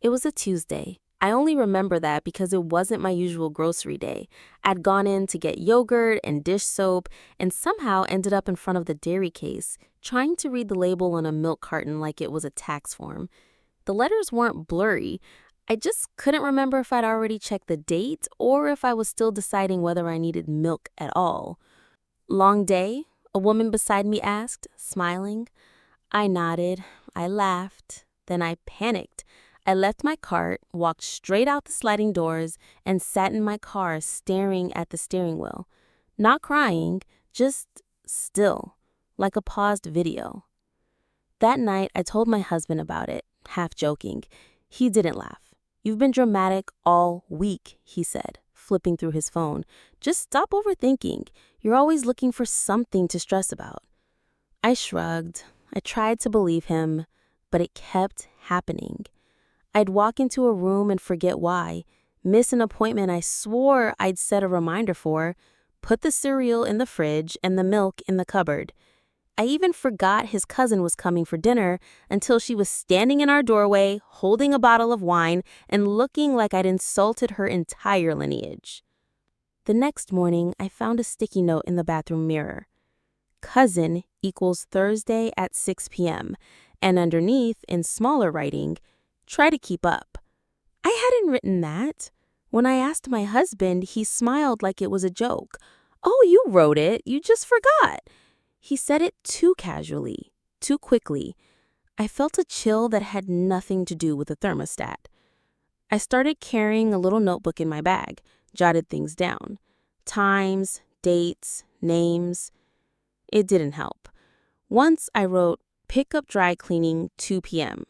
It was a Tuesday. I only remember that because it wasn't my usual grocery day. I'd gone in to get yogurt and dish soap and somehow ended up in front of the dairy case, trying to read the label on a milk carton like it was a tax form. The letters weren't blurry. I just couldn't remember if I'd already checked the date or if I was still deciding whether I needed milk at all. "Long day?" a woman beside me asked, smiling. I nodded. I laughed. Then I panicked. I left my cart, walked straight out the sliding doors, and sat in my car staring at the steering wheel. Not crying, just still, like a paused video. That night, I told my husband about it, half joking. He didn't laugh. "You've been dramatic all week," he said, flipping through his phone. "Just stop overthinking. You're always looking for something to stress about." I shrugged. I tried to believe him, but it kept happening. I'd walk into a room and forget why, miss an appointment I swore I'd set a reminder for, put the cereal in the fridge and the milk in the cupboard. I even forgot his cousin was coming for dinner until she was standing in our doorway, holding a bottle of wine and looking like I'd insulted her entire lineage. The next morning, I found a sticky note in the bathroom mirror. "Cousin equals Thursday at 6 p.m. And underneath, in smaller writing, "Try to keep up." I hadn't written that. When I asked my husband, he smiled like it was a joke. "Oh, you wrote it. You just forgot." He said it too casually, too quickly. I felt a chill that had nothing to do with the thermostat. I started carrying a little notebook in my bag, jotted things down. Times, dates, names. It didn't help. Once I wrote, "Pick up dry cleaning 2 p.m.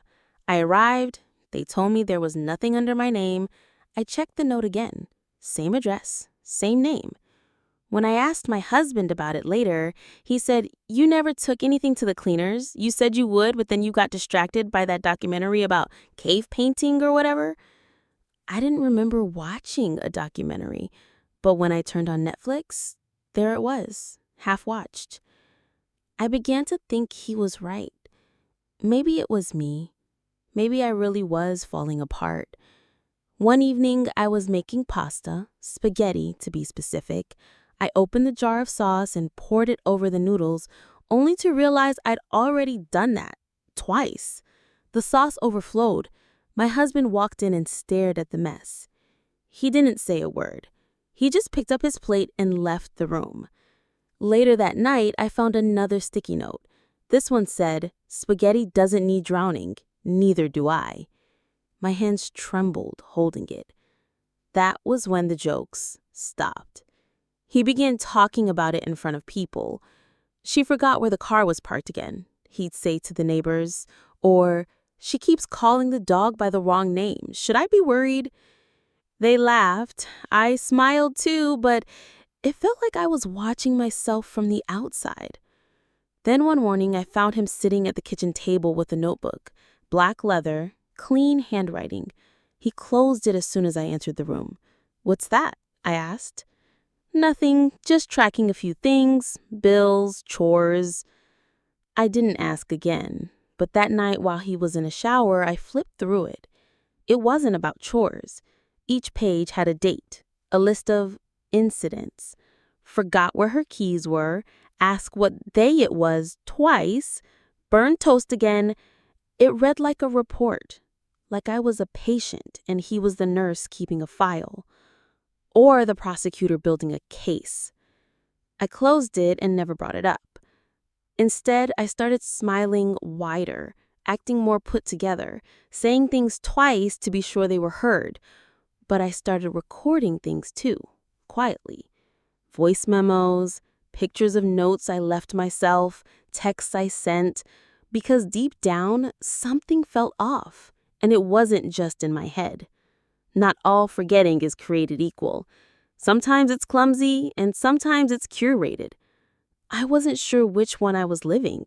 I arrived. They told me there was nothing under my name. I checked the note again. Same address, same name. When I asked my husband about it later, he said, "You never took anything to the cleaners. You said you would, but then you got distracted by that documentary about cave painting or whatever." I didn't remember watching a documentary, but when I turned on Netflix, there it was, half watched. I began to think he was right. Maybe it was me. Maybe I really was falling apart. One evening, I was making pasta, spaghetti to be specific. I opened the jar of sauce and poured it over the noodles, only to realize I'd already done that, twice. The sauce overflowed. My husband walked in and stared at the mess. He didn't say a word. He just picked up his plate and left the room. Later that night, I found another sticky note. This one said, "Spaghetti doesn't need drowning. Neither do I." My hands trembled holding it. That was when the jokes stopped. He began talking about it in front of people. "She forgot where the car was parked again," he'd say to the neighbors. Or, "She keeps calling the dog by the wrong name. Should I be worried?" They laughed. I smiled too, but it felt like I was watching myself from the outside. Then one morning, I found him sitting at the kitchen table with a notebook, black leather, clean handwriting. He closed it as soon as I entered the room. "What's that?" I asked. "Nothing, just tracking a few things, bills, chores." I didn't ask again, but that night while he was in a shower, I flipped through it. It wasn't about chores. Each page had a date, a list of incidents. Forgot where her keys were, asked what day it was twice, burned toast again. It read like a report, like I was a patient and he was the nurse keeping a file, or the prosecutor building a case. I closed it and never brought it up. Instead, I started smiling wider, acting more put together, saying things twice to be sure they were heard. But I started recording things too, quietly. Voice memos, pictures of notes I left myself, texts I sent, because deep down, something felt off, and it wasn't just in my head. Not all forgetting is created equal. Sometimes it's clumsy, and sometimes it's curated. I wasn't sure which one I was living,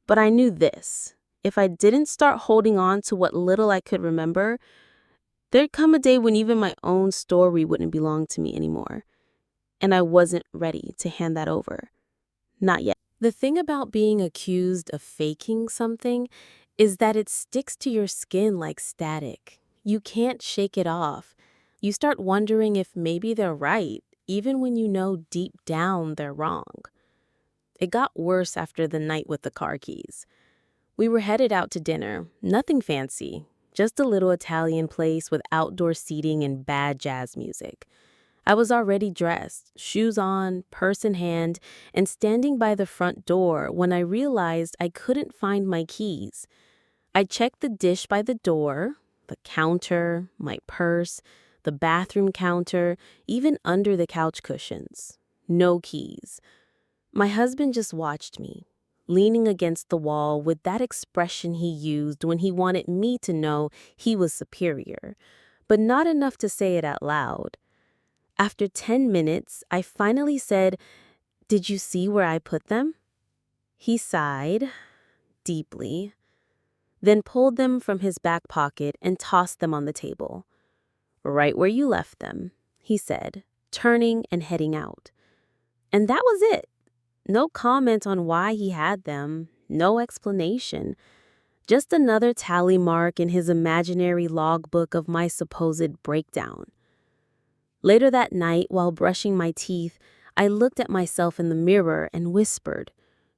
but I knew this. If I didn't start holding on to what little I could remember, there'd come a day when even my own story wouldn't belong to me anymore. And I wasn't ready to hand that over. Not yet. The thing about being accused of faking something is that it sticks to your skin like static. You can't shake it off. You start wondering if maybe they're right, even when you know deep down they're wrong. It got worse after the night with the car keys. We were headed out to dinner, nothing fancy, just a little Italian place with outdoor seating and bad jazz music. I was already dressed, shoes on, purse in hand, and standing by the front door when I realized I couldn't find my keys. I checked the dish by the door, the counter, my purse, the bathroom counter, even under the couch cushions. No keys. My husband just watched me, leaning against the wall with that expression he used when he wanted me to know he was superior, but not enough to say it out loud. After 10 minutes, I finally said, "Did you see where I put them?" He sighed deeply, then pulled them from his back pocket and tossed them on the table. "Right where you left them," he said, turning and heading out. And that was it. No comment on why he had them, no explanation. Just another tally mark in his imaginary logbook of my supposed breakdown. Later that night, while brushing my teeth, I looked at myself in the mirror and whispered,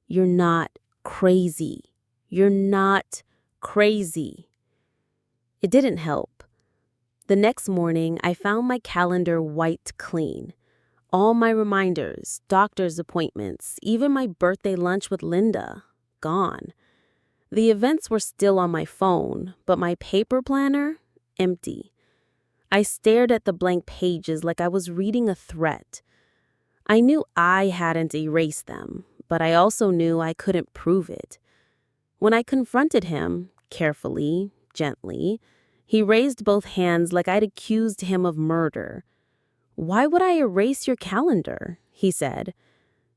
"You're not crazy. You're not crazy." It didn't help. The next morning, I found my calendar wiped clean. All my reminders, doctor's appointments, even my birthday lunch with Linda, gone. The events were still on my phone, but my paper planner, empty. I stared at the blank pages like I was reading a threat. I knew I hadn't erased them, but I also knew I couldn't prove it. When I confronted him, carefully, gently, he raised both hands like I'd accused him of murder. "Why would I erase your calendar?" he said.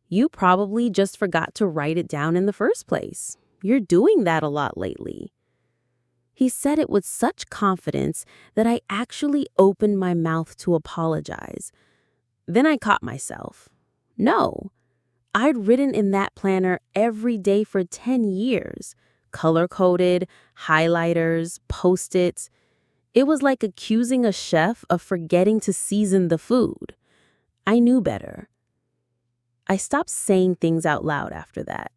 "You probably just forgot to write it down in the first place. You're doing that a lot lately." He said it with such confidence that I actually opened my mouth to apologize. Then I caught myself. No, I'd written in that planner every day for 10 years. Color-coded, highlighters, Post-its. It was like accusing a chef of forgetting to season the food. I knew better. I stopped saying things out loud after that.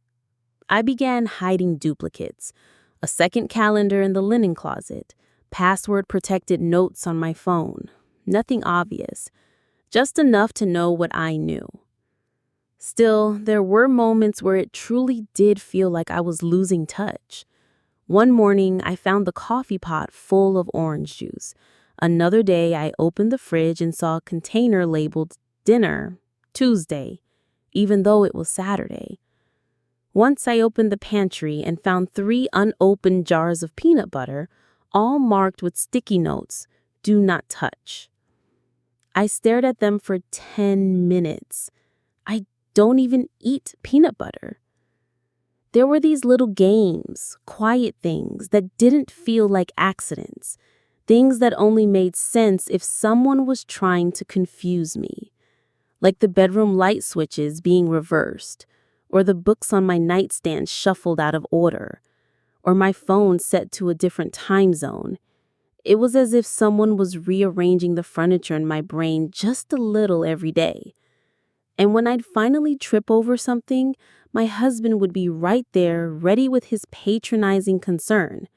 I began hiding duplicates. A second calendar in the linen closet, password-protected notes on my phone. Nothing obvious, just enough to know what I knew. Still, there were moments where it truly did feel like I was losing touch. One morning, I found the coffee pot full of orange juice. Another day, I opened the fridge and saw a container labeled "Dinner, Tuesday," even though it was Saturday. Once I opened the pantry and found 3 unopened jars of peanut butter, all marked with sticky notes, "Do not touch." I stared at them for 10 minutes. I don't even eat peanut butter. There were these little games, quiet things that didn't feel like accidents, things that only made sense if someone was trying to confuse me, like the bedroom light switches being reversed, or the books on my nightstand shuffled out of order, or my phone set to a different time zone. It was as if someone was rearranging the furniture in my brain just a little every day. And when I'd finally trip over something, my husband would be right there, ready with his patronizing concern.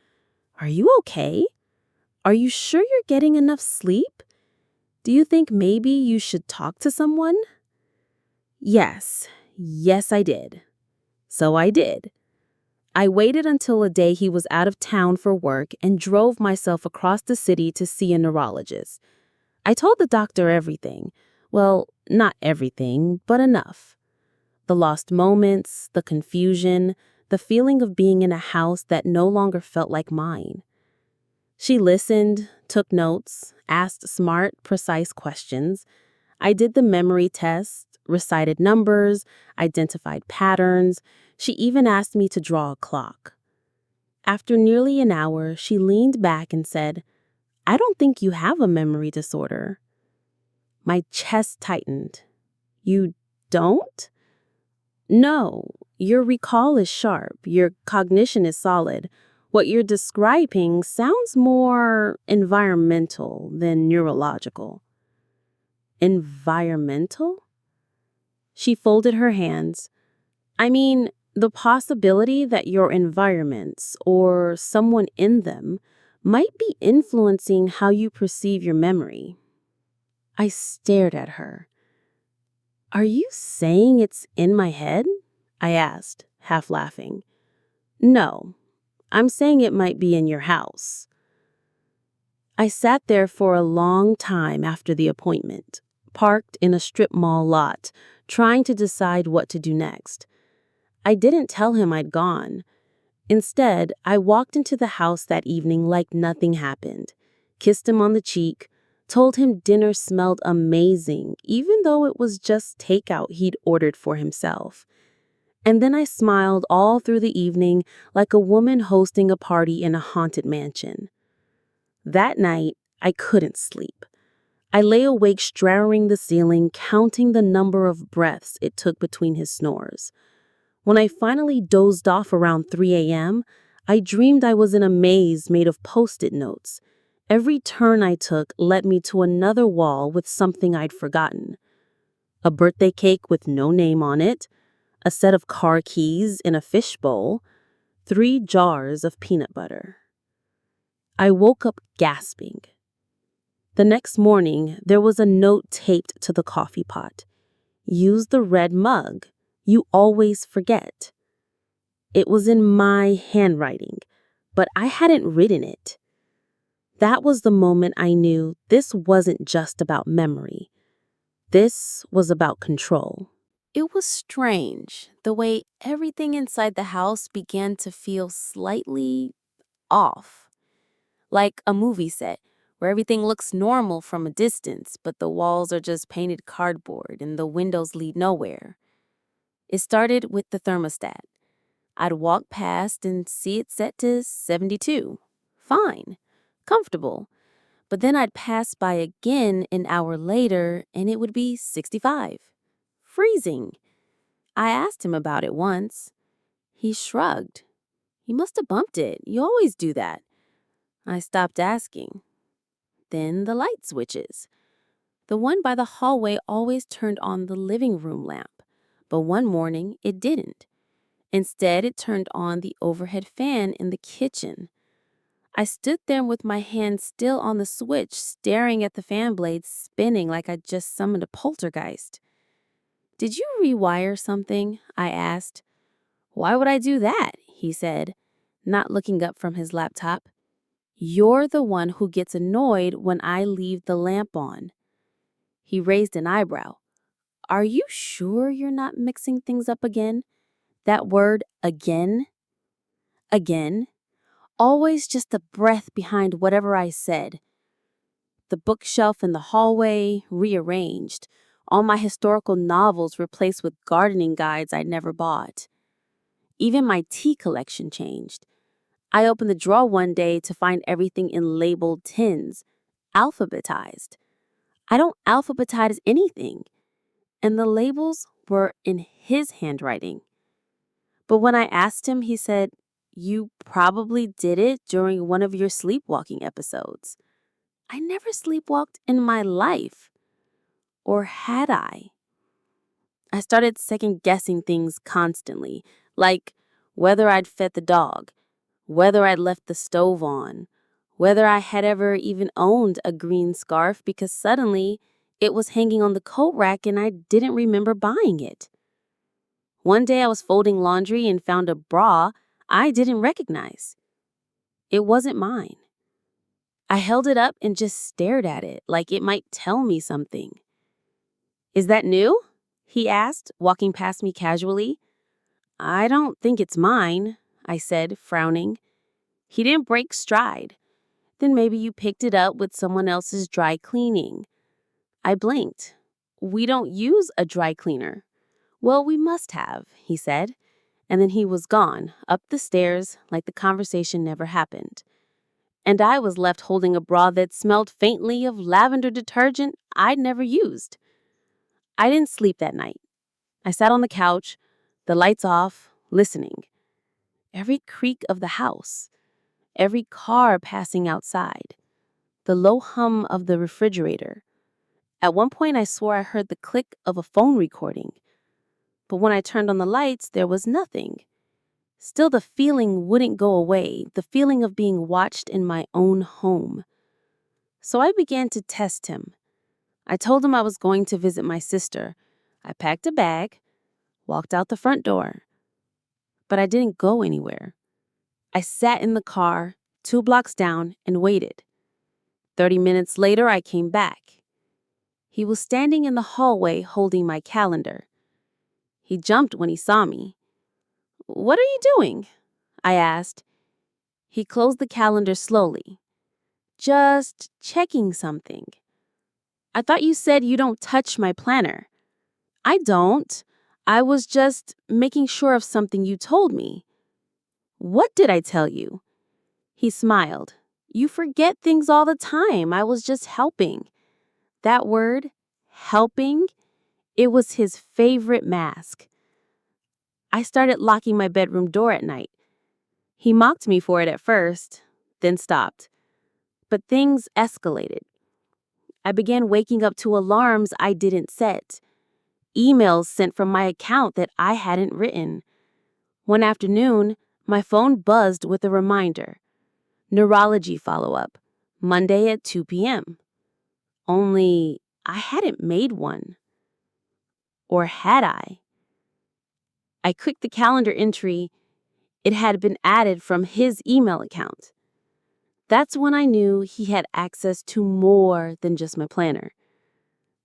"Are you okay? Are you sure you're getting enough sleep? Do you think maybe you should talk to someone?" Yes, I did. So I did. I waited until a day he was out of town for work and drove myself across the city to see a neurologist. I told the doctor everything. Well, not everything, but enough. The lost moments, the confusion, the feeling of being in a house that no longer felt like mine. She listened, took notes, asked smart, precise questions. I did the memory test, recited numbers, identified patterns. She even asked me to draw a clock. After nearly an hour, she leaned back and said, "I don't think you have a memory disorder." My chest tightened. "You don't?" "No, your recall is sharp, your cognition is solid. What you're describing sounds more environmental than neurological. Environmental? She folded her hands. I mean, the possibility that your environments or someone in them might be influencing how you perceive your memory. I stared at her. Are you saying it's in my head? I asked, half laughing. No, I'm saying it might be in your house. I sat there for a long time after the appointment, parked in a strip mall lot, trying to decide what to do next. I didn't tell him I'd gone. Instead, I walked into the house that evening like nothing happened, kissed him on the cheek, told him dinner smelled amazing, even though it was just takeout he'd ordered for himself. And then I smiled all through the evening like a woman hosting a party in a haunted mansion. That night, I couldn't sleep. I lay awake straddling the ceiling, counting the number of breaths it took between his snores. When I finally dozed off around 3 a.m., I dreamed I was in a maze made of Post-it notes. Every turn I took led me to another wall with something I'd forgotten. A birthday cake with no name on it, a set of car keys in a fishbowl, 3 jars of peanut butter. I woke up gasping. The next morning, there was a note taped to the coffee pot. Use the red mug. You always forget. It was in my handwriting, but I hadn't written it. That was the moment I knew this wasn't just about memory. This was about control. It was strange, the way everything inside the house began to feel slightly off. Like a movie set, where everything looks normal from a distance, but the walls are just painted cardboard and the windows lead nowhere. It started with the thermostat. I'd walk past and see it set to 72. Fine. Comfortable. But then I'd pass by again an hour later and it would be 65. Freezing. I asked him about it once. He shrugged. You must have bumped it. You always do that. I stopped asking. Then the light switches. The one by the hallway always turned on the living room lamp, but one morning it didn't. Instead, it turned on the overhead fan in the kitchen. I stood there with my hand still on the switch, staring at the fan blades spinning like I'd just summoned a poltergeist. Did you rewire something? I asked. Why would I do that? He said, not looking up from his laptop. You're the one who gets annoyed when I leave the lamp on. He raised an eyebrow. Are you sure you're not mixing things up again? That word, again? Again? Always just a breath behind whatever I said. The bookshelf in the hallway rearranged. All my historical novels replaced with gardening guides I'd never bought. Even my tea collection changed. I opened the drawer one day to find everything in labeled tins, alphabetized. I don't alphabetize anything. And the labels were in his handwriting. But when I asked him, he said, you probably did it during one of your sleepwalking episodes. I never sleepwalked in my life. Or had I? I started second-guessing things constantly, like whether I'd fed the dog, whether I'd left the stove on, whether I had ever even owned a green scarf because suddenly it was hanging on the coat rack and I didn't remember buying it. One day I was folding laundry and found a bra I didn't recognize. It wasn't mine. I held it up and just stared at it like it might tell me something. Is that new? He asked, walking past me casually. I don't think it's mine, I said, frowning. He didn't break stride. Then maybe you picked it up with someone else's dry cleaning. I blinked. We don't use a dry cleaner. Well, we must have, he said. And then he was gone, up the stairs, like the conversation never happened. And I was left holding a bra that smelled faintly of lavender detergent I'd never used. I didn't sleep that night. I sat on the couch, the lights off, listening. Every creak of the house, every car passing outside, the low hum of the refrigerator. At one point, I swore I heard the click of a phone recording, but when I turned on the lights, there was nothing. Still, the feeling wouldn't go away, the feeling of being watched in my own home. So I began to test him. I told him I was going to visit my sister. I packed a bag, walked out the front door, but I didn't go anywhere. I sat in the car, 2 blocks down, and waited. 30 minutes later, I came back. He was standing in the hallway holding my calendar. He jumped when he saw me. "What are you doing?" I asked. He closed the calendar slowly. "Just checking something." "I thought you said you don't touch my planner." "I don't. I was just making sure of something you told me." "What did I tell you?" He smiled. "You forget things all the time. I was just helping." That word, helping, it was his favorite mask. I started locking my bedroom door at night. He mocked me for it at first, then stopped. But things escalated. I began waking up to alarms I didn't set, emails sent from my account that I hadn't written. One afternoon, my phone buzzed with a reminder. Neurology follow-up, Monday at 2 p.m. Only I hadn't made one. Or had I? I clicked the calendar entry. It had been added from his email account. That's when I knew he had access to more than just my planner.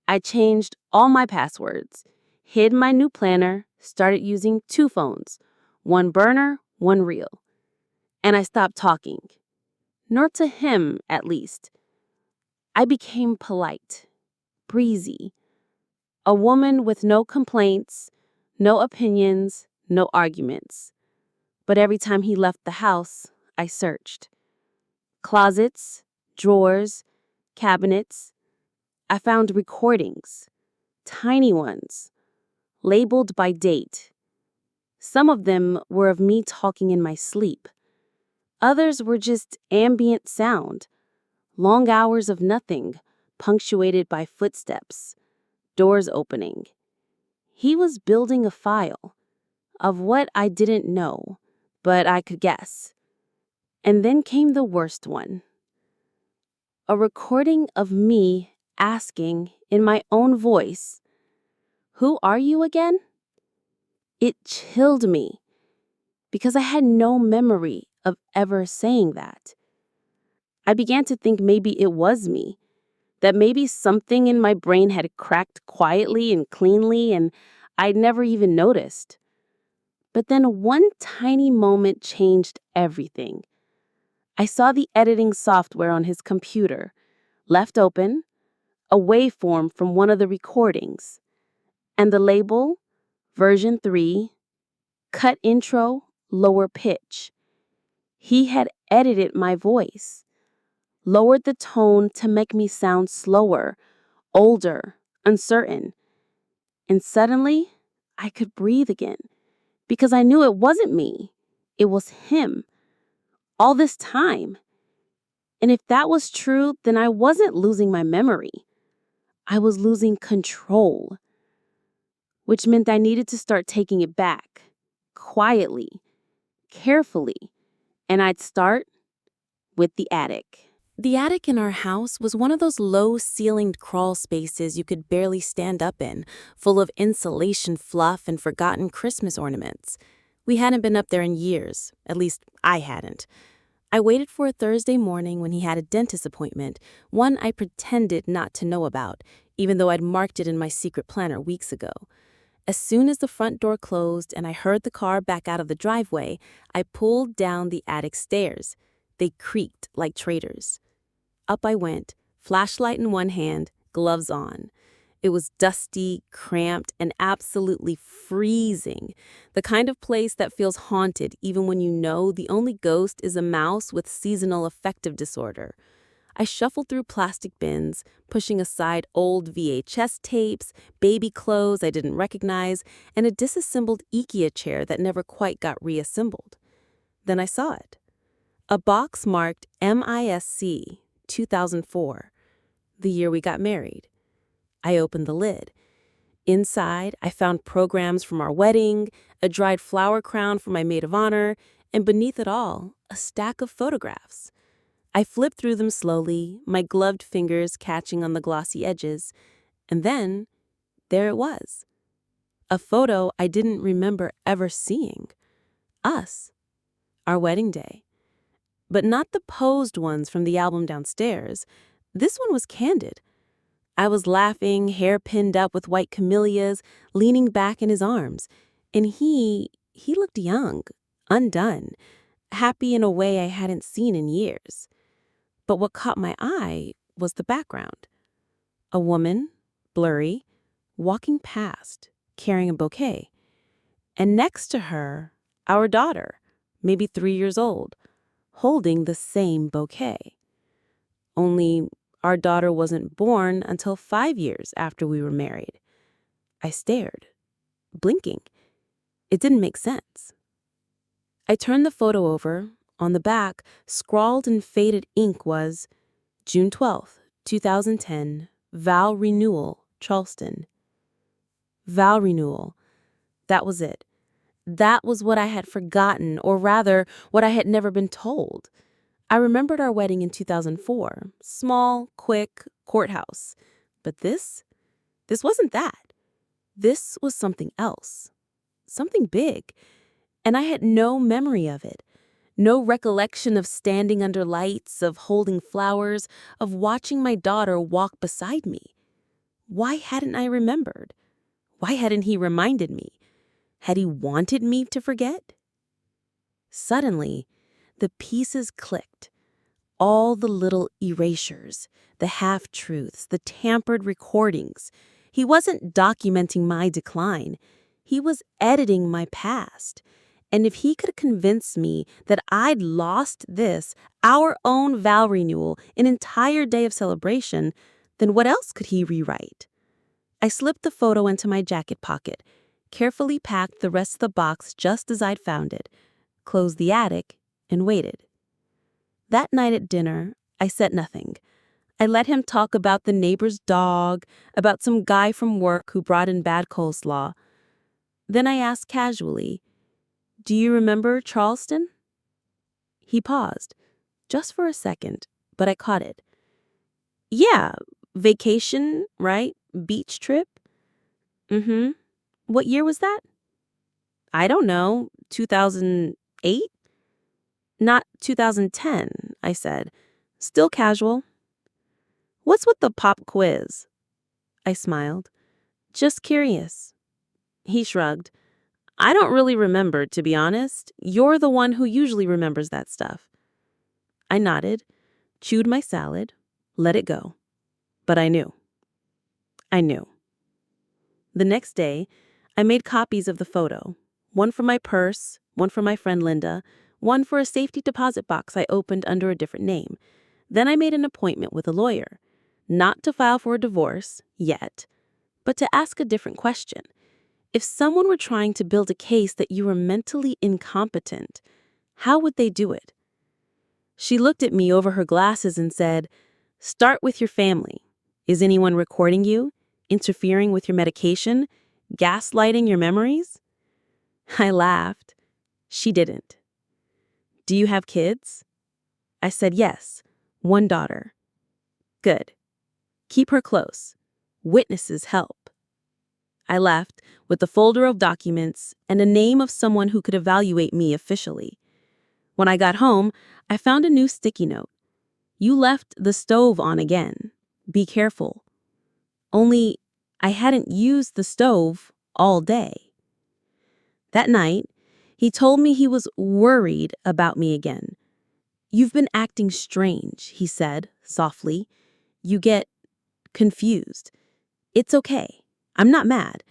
I changed all my passwords, hid my new planner, started using 2 phones, one burner, one real. And I stopped talking. Not to him, at least. I became polite, breezy, a woman with no complaints, no opinions, no arguments. But every time he left the house, I searched. Closets, drawers, cabinets. I found recordings, tiny ones, labeled by date. Some of them were of me talking in my sleep. Others were just ambient sound, long hours of nothing, punctuated by footsteps, doors opening. He was building a file of what I didn't know, but I could guess. And then came the worst one. A recording of me asking in my own voice, "Who are you again?" It chilled me because I had no memory of ever saying that. I began to think maybe it was me, that maybe something in my brain had cracked quietly and cleanly and I'd never even noticed. But then one tiny moment changed everything. I saw the editing software on his computer, left open, a waveform from one of the recordings, and the label, version 3, cut intro, lower pitch. He had edited my voice, lowered the tone to make me sound slower, older, uncertain. And suddenly, I could breathe again because I knew it wasn't me. It was him. All this time. And if that was true, then I wasn't losing my memory. I was losing control, which meant I needed to start taking it back, quietly, carefully, and I'd start with the attic. The attic in our house was one of those low-ceilinged crawl spaces you could barely stand up in, full of insulation fluff and forgotten Christmas ornaments. We hadn't been up there in years, at least I hadn't. I waited for a Thursday morning when he had a dentist appointment, one I pretended not to know about, even though I'd marked it in my secret planner weeks ago. As soon as the front door closed and I heard the car back out of the driveway, I pulled down the attic stairs. They creaked like traitors. Up I went, flashlight in one hand, gloves on. It was dusty, cramped, and absolutely freezing. The kind of place that feels haunted even when you know the only ghost is a mouse with seasonal affective disorder. I shuffled through plastic bins, pushing aside old VHS tapes, baby clothes I didn't recognize, and a disassembled IKEA chair that never quite got reassembled. Then I saw it. A box marked MISC 2004, the year we got married. I opened the lid. Inside, I found programs from our wedding, a dried flower crown for my maid of honor, and beneath it all, a stack of photographs. I flipped through them slowly, my gloved fingers catching on the glossy edges, and then there it was. A photo I didn't remember ever seeing. Us. Our wedding day. But not the posed ones from the album downstairs. This one was candid. I was laughing, hair pinned up with white camellias, leaning back in his arms. And he looked young, undone, happy in a way I hadn't seen in years. But what caught my eye was the background. A woman, blurry, walking past, carrying a bouquet. And next to her, our daughter, maybe 3 years old, holding the same bouquet. Only our daughter wasn't born until 5 years after we were married. I stared, blinking. It didn't make sense. I turned the photo over. On the back, scrawled in faded ink was June 12th, 2010, vow renewal, Charleston. Vow renewal. That was it. That was what I had forgotten, or rather, what I had never been told. I remembered our wedding in 2004. Small, quick, courthouse. But this wasn't that. This was something else. Something big. And I had no memory of it. No recollection of standing under lights, of holding flowers, of watching my daughter walk beside me. Why hadn't I remembered? Why hadn't he reminded me? Had he wanted me to forget? Suddenly, the pieces clicked. All the little erasures, the half-truths, the tampered recordings. He wasn't documenting my decline. He was editing my past. And if he could convince me that I'd lost this, our own vow renewal, an entire day of celebration, then what else could he rewrite? I slipped the photo into my jacket pocket, carefully packed the rest of the box just as I'd found it, closed the attic, and waited. That night at dinner, I said nothing. I let him talk about the neighbor's dog, about some guy from work who brought in bad coleslaw. Then I asked casually, "Do you remember Charleston?" He paused, just for a second, but I caught it. "Yeah, vacation, right? Beach trip?" "Mm-hmm. What year was that?" "I don't know, 2008? "Not 2010, I said. Still casual. "What's with the pop quiz?" I smiled. "Just curious." He shrugged. "I don't really remember, to be honest. You're the one who usually remembers that stuff." I nodded, chewed my salad, let it go. But I knew. I knew. The next day, I made copies of the photo. One for my purse, one for my friend Linda, one for a safety deposit box I opened under a different name. Then I made an appointment with a lawyer. Not to file for a divorce, yet, but to ask a different question. If someone were trying to build a case that you were mentally incompetent, how would they do it? She looked at me over her glasses and said, "Start with your family. Is anyone recording you? Interfering with your medication? Gaslighting your memories?" I laughed. She didn't. "Do you have kids?" I said yes, one daughter. "Good. Keep her close. Witnesses help." I left with a folder of documents and a name of someone who could evaluate me officially. When I got home, I found a new sticky note. "You left the stove on again. Be careful." Only I hadn't used the stove all day. That night, he told me he was worried about me again. "You've been acting strange," he said softly. "You get confused. It's okay. I'm not mad.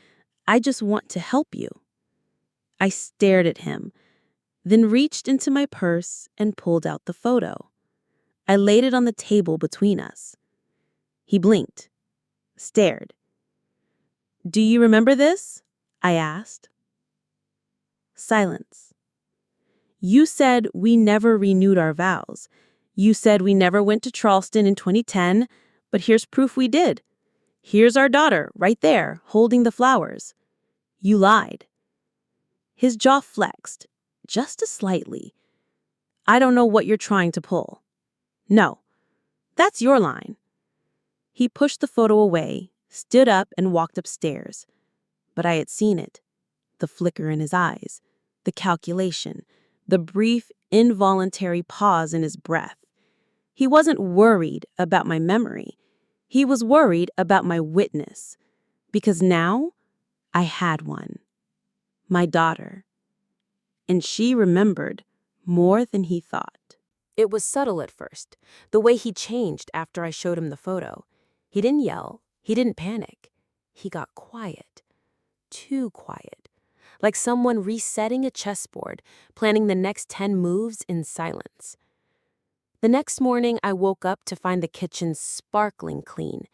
I just want to help you." I stared at him, then reached into my purse and pulled out the photo. I laid it on the table between us. He blinked, stared. "Do you remember this?" I asked. Silence. You said we never renewed our vows. You said we never went to Charleston in 2010, but here's proof we did. Here's our daughter, right there, holding the flowers. You lied." His jaw flexed, just slightly. "I don't know what you're trying to pull." "No, that's your line." He pushed the photo away, stood up, and walked upstairs. But I had seen it. The flicker in his eyes, the calculation, the brief, involuntary pause in his breath. He wasn't worried about my memory. He was worried about my witness. Because now, I had one. My daughter. And she remembered more than he thought. It was subtle at first, the way he changed after I showed him the photo. He didn't yell. He didn't panic. He got quiet. Too quiet. Like someone resetting a chessboard, planning the next 10 moves in silence. The next morning, I woke up to find the kitchen sparkling clean.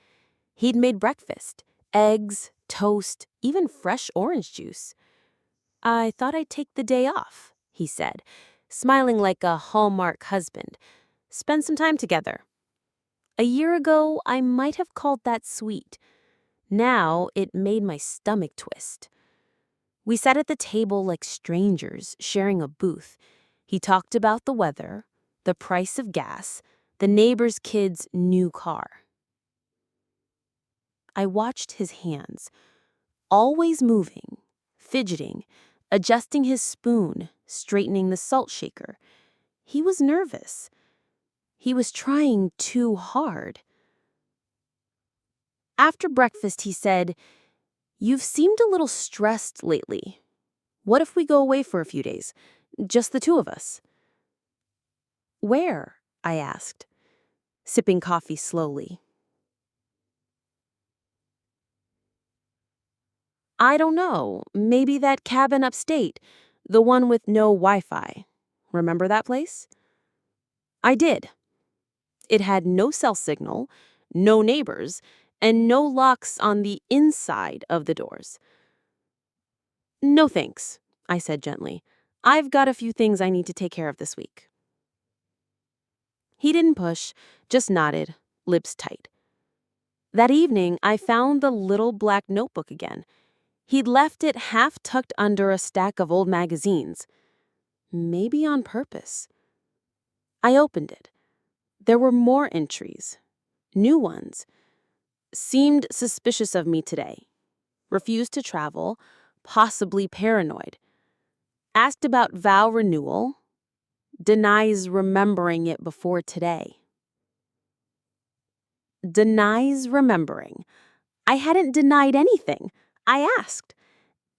He'd made breakfast, eggs, toast, even fresh orange juice. "I thought I'd take the day off," he said, smiling like a Hallmark husband. "Spend some time together." A year ago, I might have called that sweet. Now, it made my stomach twist. We sat at the table like strangers, sharing a booth. He talked about the weather, the price of gas, the neighbor's kid's new car. I watched his hands, always moving, fidgeting, adjusting his spoon, straightening the salt shaker. He was nervous. He was trying too hard. After breakfast, he said, "You've seemed a little stressed lately. What if we go away for a few days? Just the two of us." "Where?" I asked, sipping coffee slowly. "I don't know. Maybe that cabin upstate, the one with no Wi-Fi. Remember that place?" I did. It had no cell signal, no neighbors, and no locks on the inside of the doors. "No thanks," I said gently. "I've got a few things I need to take care of this week." He didn't push, just nodded, lips tight. That evening, I found the little black notebook again. He'd left it half tucked under a stack of old magazines. Maybe on purpose. I opened it. There were more entries. New ones. Seemed suspicious of me today. Refused to travel. Possibly paranoid. Asked about vow renewal. Denies remembering it before today. Denies remembering. I hadn't denied anything. I asked.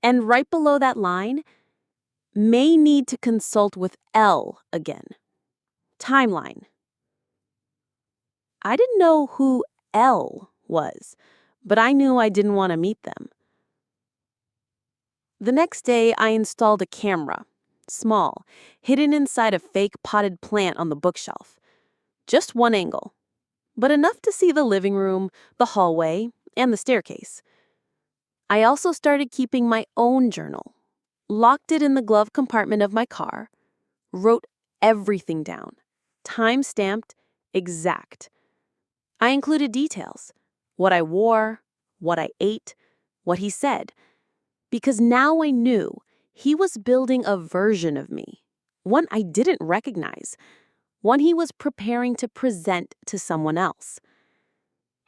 And right below that line, may need to consult with L again. Timeline. I didn't know who L was, but I knew I didn't want to meet them. The next day, I installed a camera. Small, hidden inside a fake potted plant on the bookshelf. Just one angle, but enough to see the living room, the hallway, and the staircase. I also started keeping my own journal. Locked it in the glove compartment of my car. Wrote everything down. Time-stamped, exact. I included details. What I wore, what I ate, what he said. Because now I knew he was building a version of me. One I didn't recognize. One he was preparing to present to someone else.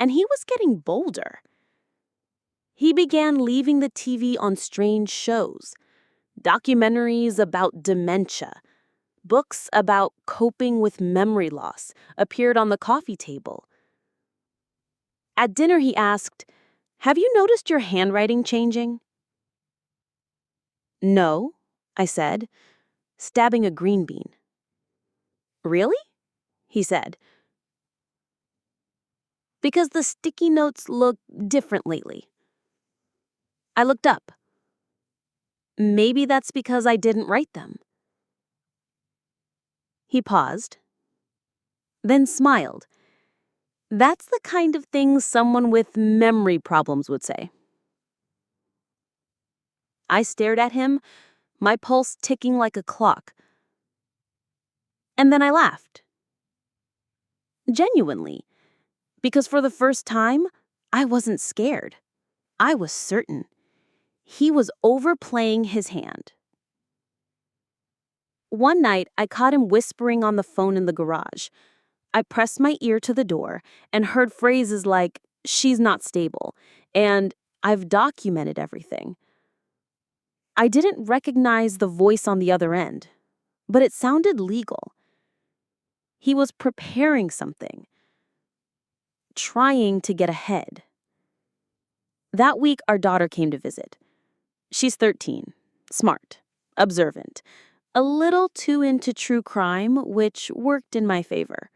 And he was getting bolder. He began leaving the TV on strange shows. Documentaries about dementia. Books about coping with memory loss appeared on the coffee table. At dinner, he asked, "Have you noticed your handwriting changing?" "No," I said, stabbing a green bean. "Really?" he said. "Because the sticky notes look different lately." I looked up. "Maybe that's because I didn't write them." He paused, then smiled. That's the kind of thing someone with memory problems would say. I stared at him, my pulse ticking like a clock. And then I laughed. Genuinely. Because for the first time, I wasn't scared. I was certain. He was overplaying his hand. One night, I caught him whispering on the phone in the garage. I pressed my ear to the door and heard phrases like, "She's not stable," and "I've documented everything." I didn't recognize the voice on the other end, but it sounded legal. He was preparing something, trying to get ahead. That week, our daughter came to visit. She's 13, smart, observant, a little too into true crime, which worked in my favor.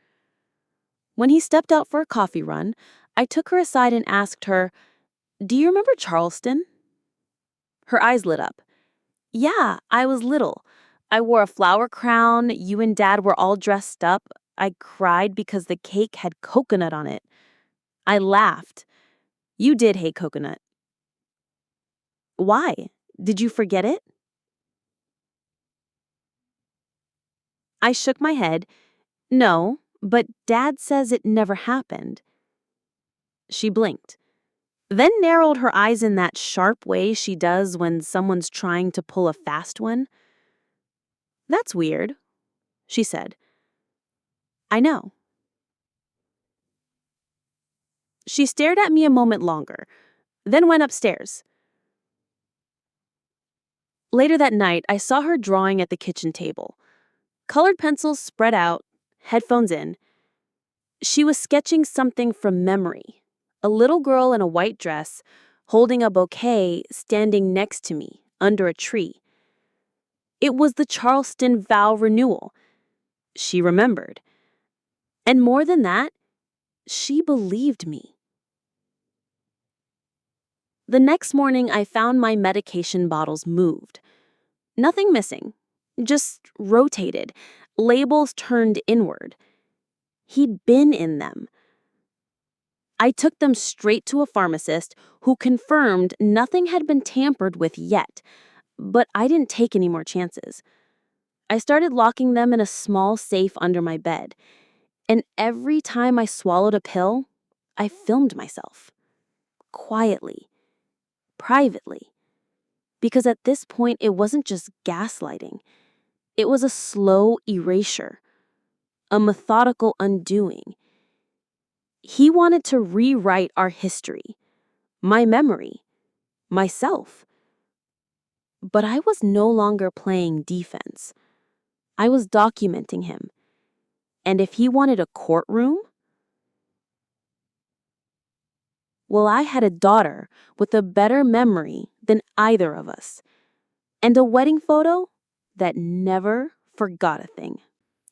When he stepped out for a coffee run, I took her aside and asked her, "Do you remember Charleston?" Her eyes lit up. "Yeah, I was little. I wore a flower crown, you and Dad were all dressed up. I cried because the cake had coconut on it." I laughed. "You did hate coconut." "Why? Did you forget it?" I shook my head. "No, but Dad says it never happened." She blinked, then narrowed her eyes in that sharp way she does when someone's trying to pull a fast one. "That's weird," she said. "I know." She stared at me a moment longer, then went upstairs. Later that night, I saw her drawing at the kitchen table. Colored pencils spread out, headphones in. She was sketching something from memory. A little girl in a white dress, holding a bouquet, standing next to me, under a tree. It was the Charleston vow renewal. She remembered. And more than that, she believed me. The next morning, I found my medication bottles moved. Nothing missing, just rotated, labels turned inward. He'd been in them. I took them straight to a pharmacist who confirmed nothing had been tampered with yet, but I didn't take any more chances. I started locking them in a small safe under my bed, and every time I swallowed a pill, I filmed myself. Quietly. Privately. Because at this point, it wasn't just gaslighting. It was a slow erasure. A methodical undoing. He wanted to rewrite our history. My memory. Myself. But I was no longer playing defense. I was documenting him. And if he wanted a courtroom, well, I had a daughter with a better memory than either of us. And a wedding photo that never forgot a thing.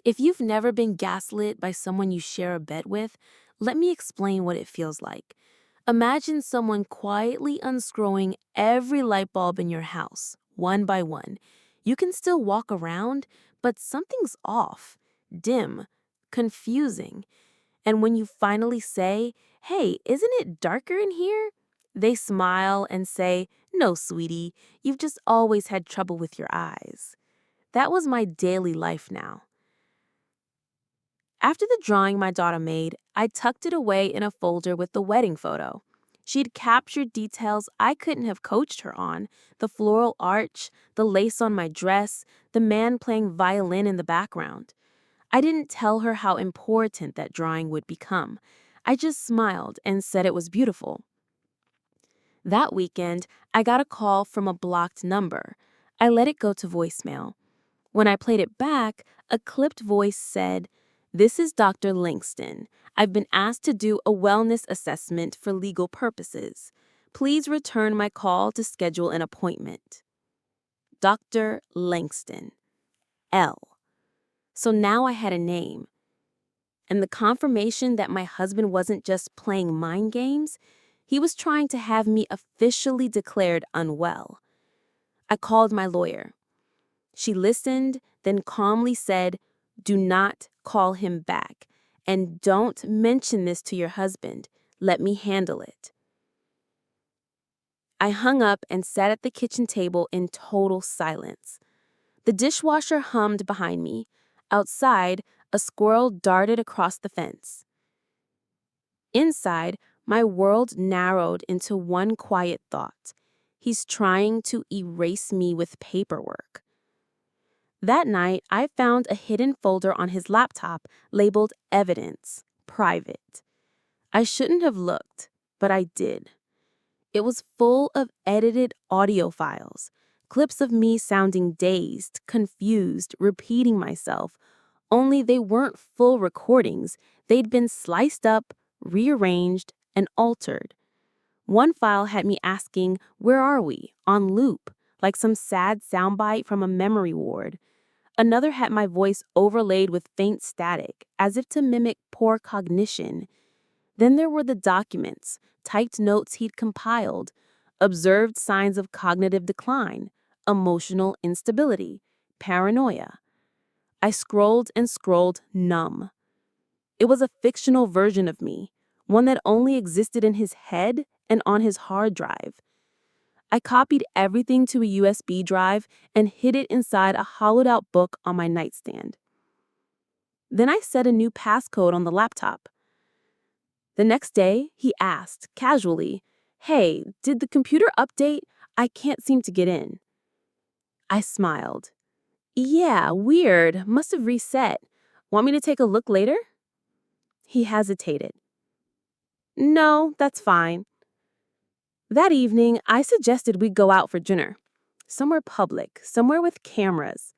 If you've never been gaslit by someone you share a bed with, let me explain what it feels like. Imagine someone quietly unscrewing every light bulb in your house, one by one. You can still walk around, but something's off, dim, confusing. And when you finally say, "Hey, isn't it darker in here?" they smile and say, "No, sweetie, you've just always had trouble with your eyes." That was my daily life now. After the drawing my daughter made, I tucked it away in a folder with the wedding photo. She'd captured details I couldn't have coached her on: the floral arch, the lace on my dress, the man playing violin in the background. I didn't tell her how important that drawing would become. I just smiled and said it was beautiful. That weekend, I got a call from a blocked number. I let it go to voicemail. When I played it back, a clipped voice said, "This is Dr. Langston. I've been asked to do a wellness assessment for legal purposes. Please return my call to schedule an appointment." Dr. Langston. L. So now I had a name. And the confirmation that my husband wasn't just playing mind games, he was trying to have me officially declared unwell. I called my lawyer. She listened, then calmly said, "Do not call him back, and don't mention this to your husband. Let me handle it." I hung up and sat at the kitchen table in total silence. The dishwasher hummed behind me. Outside, a squirrel darted across the fence. Inside, my world narrowed into one quiet thought. He's trying to erase me with paperwork. That night, I found a hidden folder on his laptop labeled Evidence, Private. I shouldn't have looked, but I did. It was full of edited audio files, clips of me sounding dazed, confused, repeating myself, only they weren't full recordings. They'd been sliced up, rearranged, and altered. One file had me asking, "Where are we?" on loop, like some sad soundbite from a memory ward. Another had my voice overlaid with faint static, as if to mimic poor cognition. Then there were the documents, typed notes he'd compiled, observed signs of cognitive decline, emotional instability, paranoia. I scrolled and scrolled, numb. It was a fictional version of me, one that only existed in his head and on his hard drive. I copied everything to a USB drive and hid it inside a hollowed-out book on my nightstand. Then I set a new passcode on the laptop. The next day, he asked, casually, "Hey, did the computer update? I can't seem to get in." I smiled. "Yeah, weird. Must have reset. Want me to take a look later?" He hesitated. "No, that's fine." That evening, I suggested we go out for dinner. Somewhere public, somewhere with cameras.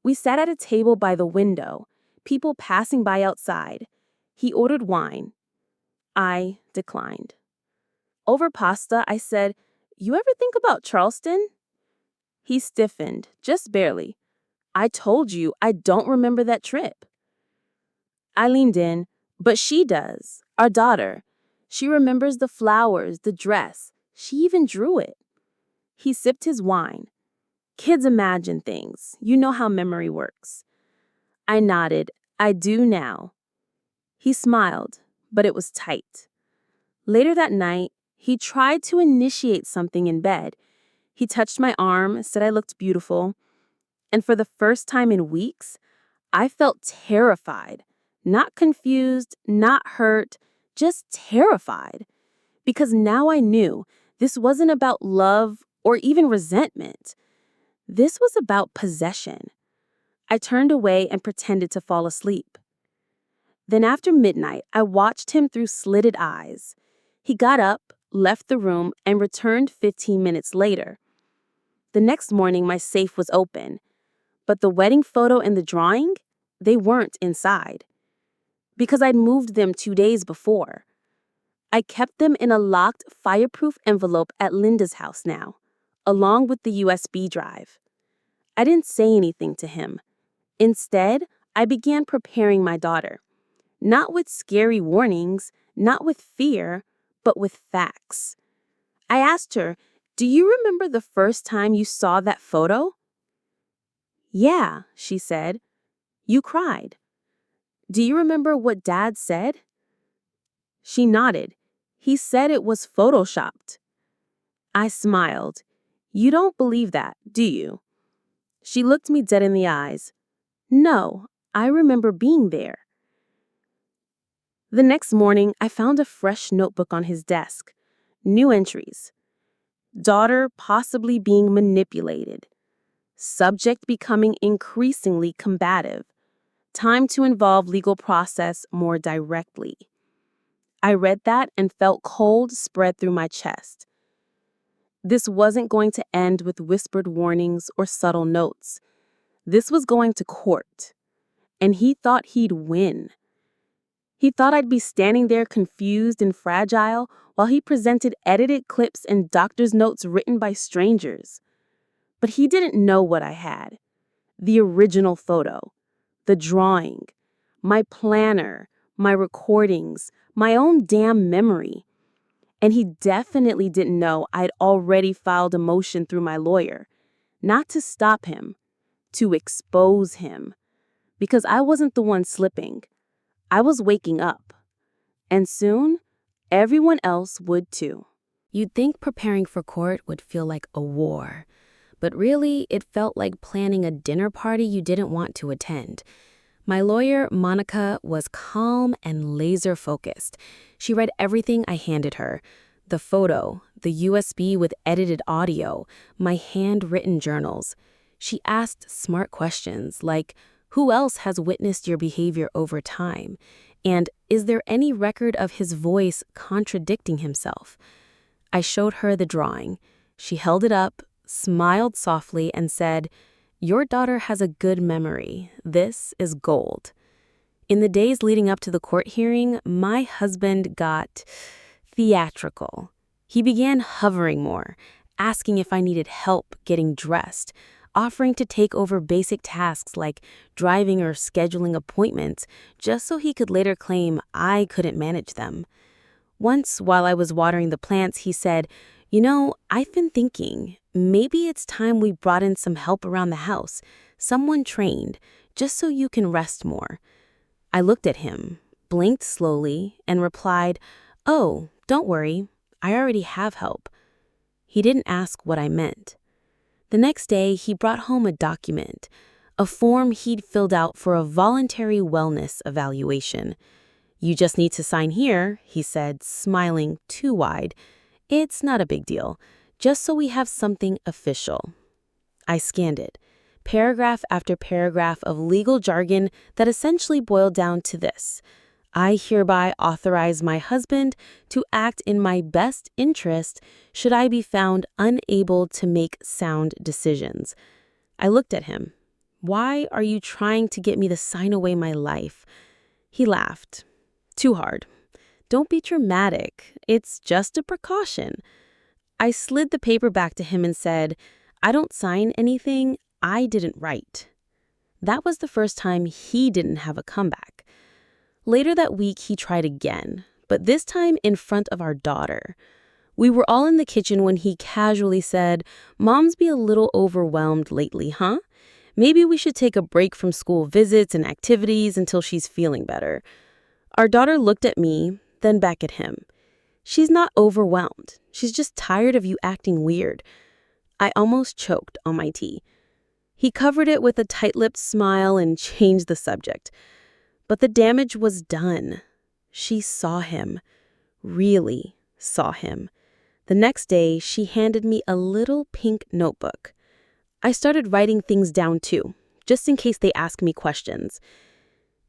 We sat at a table by the window, people passing by outside. He ordered wine. I declined. Over pasta, I said, "You ever think about Charleston?" He stiffened, just barely. "I told you I don't remember that trip." I leaned in, "But she does, our daughter. She remembers the flowers, the dress. She even drew it." He sipped his wine. "Kids imagine things. You know how memory works." I nodded. "I do now." He smiled, but it was tight. Later that night, he tried to initiate something in bed. He touched my arm, said I looked beautiful. And for the first time in weeks, I felt terrified. Not confused, not hurt, just terrified. Because now I knew this wasn't about love or even resentment. This was about possession. I turned away and pretended to fall asleep. Then after midnight, I watched him through slitted eyes. He got up, left the room, and returned 15 minutes later. The next morning, my safe was open. But the wedding photo and the drawing, they weren't inside. Because I'd moved them 2 days before. I kept them in a locked, fireproof envelope at Linda's house now, along with the USB drive. I didn't say anything to him. Instead, I began preparing my daughter. Not with scary warnings, not with fear, but with facts. I asked her, "Do you remember the first time you saw that photo?" "Yeah," she said. "You cried." "Do you remember what Dad said?" She nodded. "He said it was photoshopped." I smiled. "You don't believe that, do you?" She looked me dead in the eyes. "No, I remember being there." The next morning, I found a fresh notebook on his desk. New entries. Daughter possibly being manipulated. Subject becoming increasingly combative. Time to involve legal process more directly. I read that and felt cold spread through my chest. This wasn't going to end with whispered warnings or subtle notes. This was going to court. And he thought he'd win. He thought I'd be standing there confused and fragile while he presented edited clips and doctor's notes written by strangers. But he didn't know what I had. The original photo, the drawing, my planner, my recordings, my own damn memory. And he definitely didn't know I'd already filed a motion through my lawyer, not to stop him, to expose him. Because I wasn't the one slipping. I was waking up. And soon, everyone else would too. You'd think preparing for court would feel like a war, but really it felt like planning a dinner party you didn't want to attend. My lawyer, Monica, was calm and laser-focused. She read everything I handed her: the photo, the USB with edited audio, my handwritten journals. She asked smart questions like, who else has witnessed your behavior over time? And is there any record of his voice contradicting himself? I showed her the drawing. She held it up, smiled softly, and said, "Your daughter has a good memory. This is gold." In the days leading up to the court hearing, my husband got theatrical. He began hovering more, asking if I needed help getting dressed, offering to take over basic tasks like driving or scheduling appointments, just so he could later claim I couldn't manage them. Once, while I was watering the plants, he said, I've been thinking, maybe it's time we brought in some help around the house, someone trained, just so you can rest more." I looked at him, blinked slowly, and replied, "Oh, don't worry, I already have help." He didn't ask what I meant. The next day, he brought home a document, a form he'd filled out for a voluntary wellness evaluation. "You just need to sign here," he said, smiling too wide. "It's not a big deal, just so we have something official." I scanned it, paragraph after paragraph of legal jargon that essentially boiled down to this: I hereby authorize my husband to act in my best interest should I be found unable to make sound decisions. I looked at him. "Why are you trying to get me to sign away my life?" He laughed. "Too hard. Don't be dramatic. It's just a precaution." I slid the paper back to him and said, "I don't sign anything I didn't write." That was the first time he didn't have a comeback. Later that week, he tried again, but this time in front of our daughter. We were all in the kitchen when he casually said, "Mom's be a little overwhelmed lately, huh? Maybe we should take a break from school visits and activities until she's feeling better." Our daughter looked at me, then back at him. "She's not overwhelmed. She's just tired of you acting weird." I almost choked on my tea. He covered it with a tight-lipped smile and changed the subject. But the damage was done. She saw him. Really saw him. The next day, she handed me a little pink notebook. I started writing things down too, just in case they asked me questions.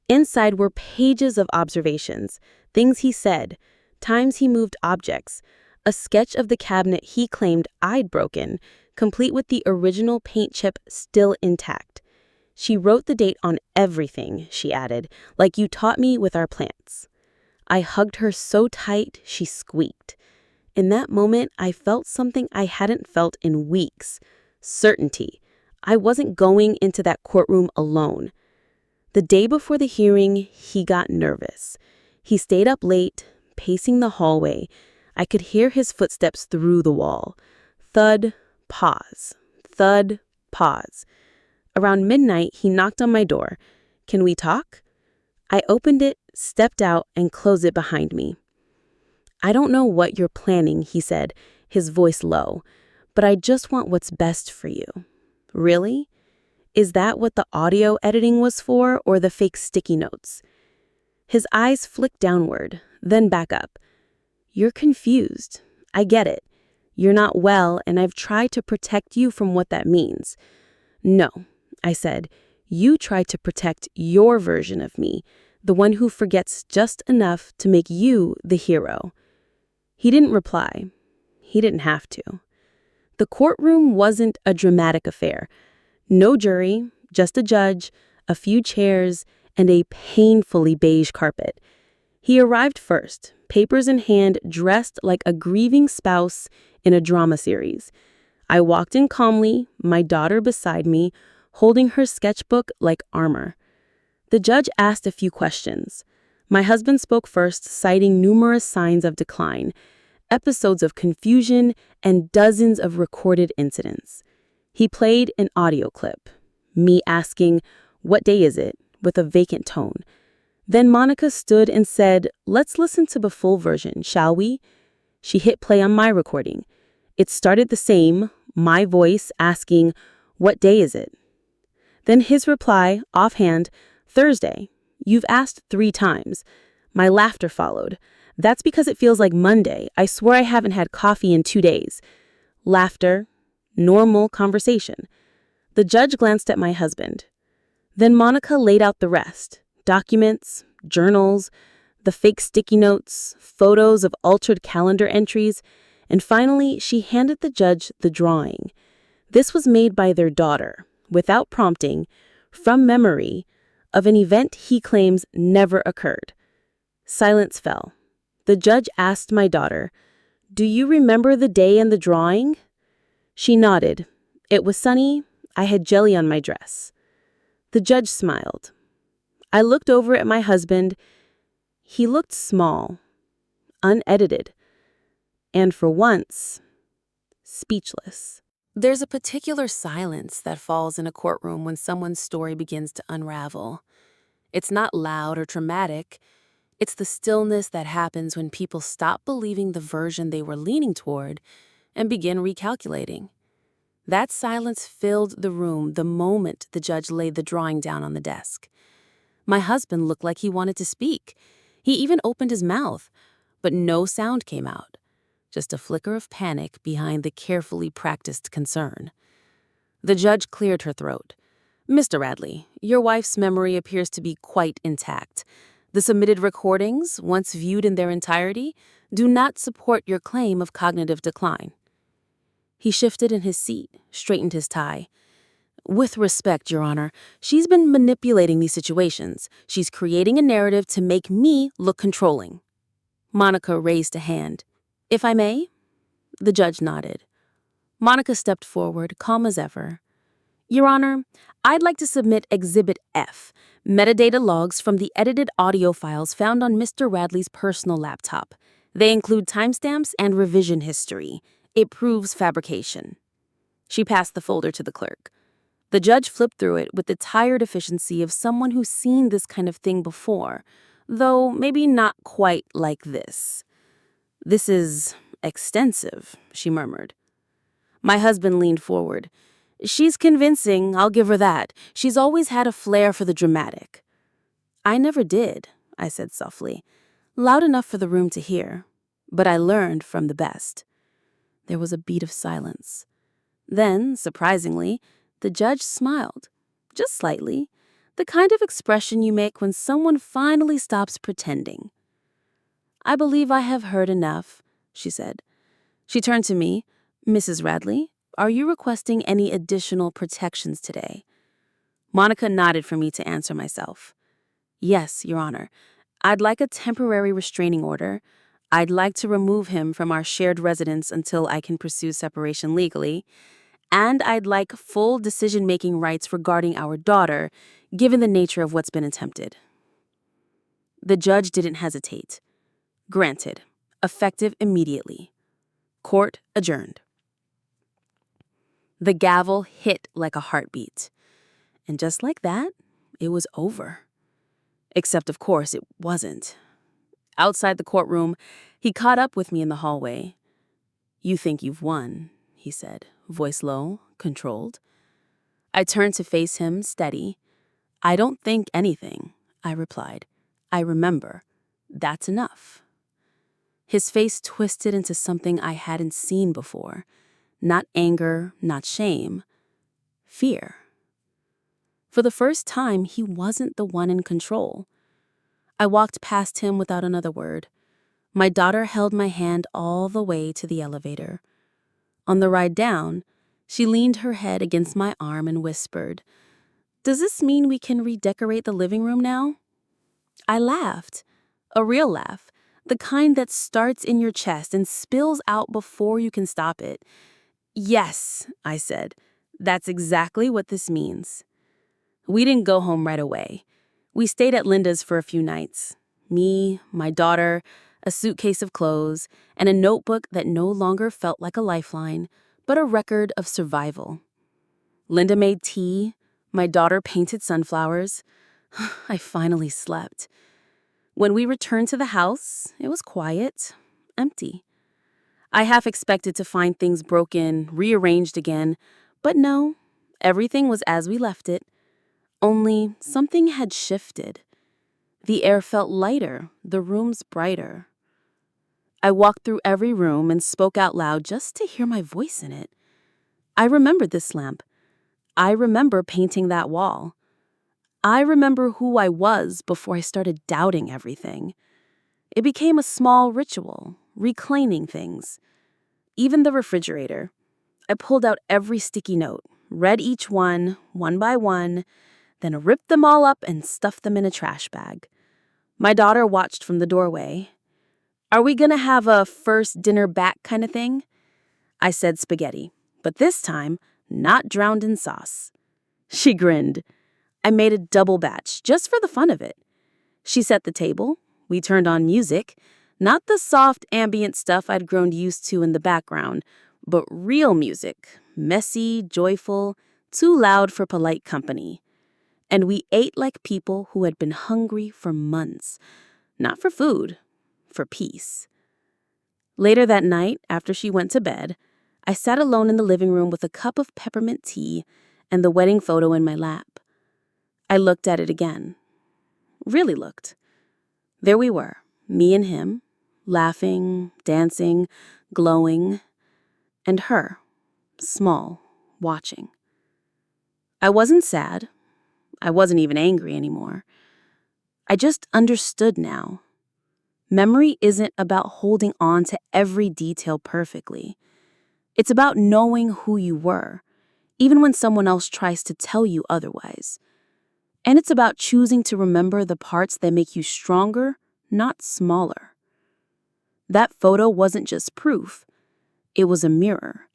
Inside were pages of observations, things he said, times he moved objects, a sketch of the cabinet he claimed I'd broken, complete with the original paint chip still intact. She wrote the date on everything, she added, like you taught me with our plants. I hugged her so tight, she squeaked. In that moment, I felt something I hadn't felt in weeks: certainty. I wasn't going into that courtroom alone. The day before the hearing, he got nervous. He stayed up late, pacing the hallway. I could hear his footsteps through the wall. Thud, pause. Thud, pause. Around midnight, he knocked on my door. "Can we talk?" I opened it, stepped out, and closed it behind me. "I don't know what you're planning," he said, his voice low, "but I just want what's best for you." "Really? Is that what the audio editing was for, or the fake sticky notes?" His eyes flicked downward, then back up. "You're confused. I get it. You're not well, and I've tried to protect you from what that means." "No," I said. "You tried to protect your version of me, the one who forgets just enough to make you the hero." He didn't reply. He didn't have to. The courtroom wasn't a dramatic affair. No jury, just a judge, a few chairs, and a painfully beige carpet. He arrived first, papers in hand, dressed like a grieving spouse in a drama series. I walked in calmly, my daughter beside me, holding her sketchbook like armor. The judge asked a few questions. My husband spoke first, citing numerous signs of decline, episodes of confusion, and dozens of recorded incidents. He played an audio clip, me asking, "What day is it?" with a vacant tone. Then Monica stood and said, "Let's listen to the full version, shall we?" She hit play on my recording. It started the same, my voice asking, "What day is it?" Then his reply, offhand, Thursday. You've asked 3 times. My laughter followed. That's because it feels like Monday. I swear I haven't had coffee in 2 days. Laughter. Normal conversation. The judge glanced at my husband. Then Monica laid out the rest. Documents, journals, the fake sticky notes, photos of altered calendar entries, and finally she handed the judge the drawing. This was made by their daughter, without prompting, from memory, of an event he claims never occurred. Silence fell. The judge asked my daughter, "Do you remember the day and the drawing?" She nodded. It was sunny. I had jelly on my dress. The judge smiled. I looked over at my husband. He looked small, unedited, and for once, speechless. There's a particular silence that falls in a courtroom when someone's story begins to unravel. It's not loud or dramatic. It's the stillness that happens when people stop believing the version they were leaning toward and begin recalculating. That silence filled the room the moment the judge laid the drawing down on the desk. My husband looked like he wanted to speak. He even opened his mouth, but no sound came out. Just a flicker of panic behind the carefully practiced concern. The judge cleared her throat. "Mr. Radley, your wife's memory appears to be quite intact. The submitted recordings, once viewed in their entirety, do not support your claim of cognitive decline." He shifted in his seat, straightened his tie. "With respect, Your Honor, she's been manipulating these situations. She's creating a narrative to make me look controlling." Monica raised a hand. "If I may?" The judge nodded. Monica stepped forward, calm as ever. "Your Honor, I'd like to submit Exhibit F, metadata logs from the edited audio files found on Mr. Radley's personal laptop. They include timestamps and revision history. It proves fabrication." She passed the folder to the clerk. The judge flipped through it with the tired efficiency of someone who's seen this kind of thing before, though maybe not quite like this. "This is extensive," she murmured. My husband leaned forward. "She's convincing, I'll give her that. She's always had a flair for the dramatic." "I never did," I said softly, loud enough for the room to hear. "But I learned from the best." There was a beat of silence. Then, surprisingly, the judge smiled, just slightly, the kind of expression you make when someone finally stops pretending. "I believe I have heard enough," she said. She turned to me. "Mrs. Radley, are you requesting any additional protections today?" Monica nodded for me to answer myself. "Yes, Your Honor. I'd like a temporary restraining order. I'd like to remove him from our shared residence until I can pursue separation legally. And I'd like full decision-making rights regarding our daughter, given the nature of what's been attempted." The judge didn't hesitate. "Granted. Effective immediately. Court adjourned." The gavel hit like a heartbeat. And just like that, it was over. Except, of course, it wasn't. Outside the courtroom, he caught up with me in the hallway. "You think you've won," he said, voice low, controlled. I turned to face him, steady. "I don't think anything," I replied. "I remember. That's enough." His face twisted into something I hadn't seen before. Not anger, not shame. Fear. For the first time, he wasn't the one in control. I walked past him without another word. My daughter held my hand all the way to the elevator. On the ride down, she leaned her head against my arm and whispered, "Does this mean we can redecorate the living room now?" I laughed. A real laugh. The kind that starts in your chest and spills out before you can stop it. "Yes," I said. "That's exactly what this means." We didn't go home right away. We stayed at Linda's for a few nights. Me, my daughter, a suitcase of clothes, and a notebook that no longer felt like a lifeline, but a record of survival. Linda made tea. My daughter painted sunflowers. I finally slept. When we returned to the house, it was quiet, empty. I half expected to find things broken, rearranged again, but no, everything was as we left it. Only something had shifted. The air felt lighter, the rooms brighter. I walked through every room and spoke out loud just to hear my voice in it. I remembered this lamp. I remember painting that wall. I remember who I was before I started doubting everything. It became a small ritual, reclaiming things. Even the refrigerator. I pulled out every sticky note, read each one by one, then ripped them all up and stuffed them in a trash bag. My daughter watched from the doorway. "Are we gonna have a first dinner back kind of thing?" I said spaghetti, but this time, not drowned in sauce. She grinned. I made a double batch, just for the fun of it. She set the table. We turned on music, not the soft ambient stuff I'd grown used to in the background, but real music, messy, joyful, too loud for polite company. And we ate like people who had been hungry for months, not for food, for peace. Later that night, after she went to bed, I sat alone in the living room with a cup of peppermint tea and the wedding photo in my lap. I looked at it again. Really looked. There we were, me and him, laughing, dancing, glowing, and her, small, watching. I wasn't sad. I wasn't even angry anymore. I just understood now. Memory isn't about holding on to every detail perfectly. It's about knowing who you were, even when someone else tries to tell you otherwise. And it's about choosing to remember the parts that make you stronger, not smaller. That photo wasn't just proof. It was a mirror.